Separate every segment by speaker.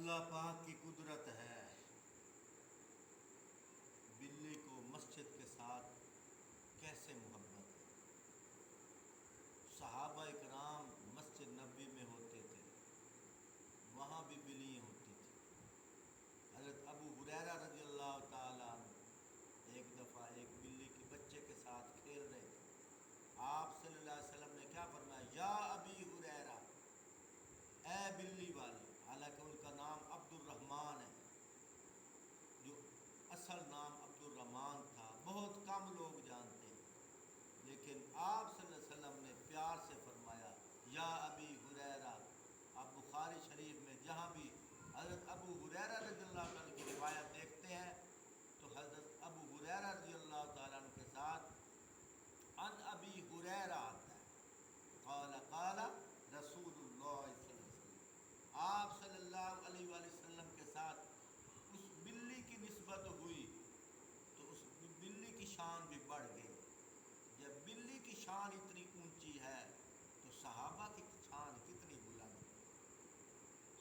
Speaker 1: اللہ پاک کی قدرت ہے، بلی کو مسجد کے ساتھ کیسے محبت ہے۔ صحابہ اکرام مسجد نبوی میں ہوتے تھے، وہاں بھی بلیاں ہوتی تھیں۔ حضرت ابو ہریرہ رضی اللہ تعالیٰ عنہ ایک دفعہ ایک بلی کے بچے کے ساتھ کھیل رہے تھے۔ آپ صلی اللہ علیہ وسلم نے کیا فرمایا؟ یا ابی ہریرہ، اے بلی والے۔ حالانکہ ان کا نام عبد الرحمن ہے، جو اصل نام عبد الرحمن تھا، بہت کم لوگ جانتے ہیں، لیکن آپ صلی اللہ علیہ وسلم نے پیار سے فرمایا یا ابی ہریرہ۔ آپ بخاری شریف میں جہاں بھی حضرت ابو ہریرہ رضی اللہ عنہ کی روایت دیکھتے ہیں تو حضرت ابو ہریرہ رضی اللہ تعالیٰ عنہ کے ساتھ ان ابی ہریرہ آتا ہے، قال قال رسول اللہ صلی اللہ علیہ وسلم۔ آپ صلی اللہ علیہ وآلہ وسلم کے ساتھ اس بلی کی نسبت ہوئی تو اس بلی کی شان بھی بڑھ گئی۔ جب بلی کی شان اتنی اونچی ہے تو صحابہ کی شان کتنی بلند ہے۔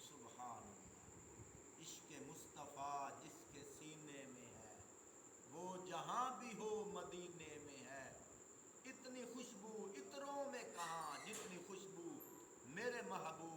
Speaker 1: سبحان اللہ۔ عشق مصطفیٰ جس کے سینے میں ہے، وہ جہاں بھی ہو مدینے میں ہے۔ اتنی خوشبو عطروں میں کہاں، جتنی خوشبو میرے محبوب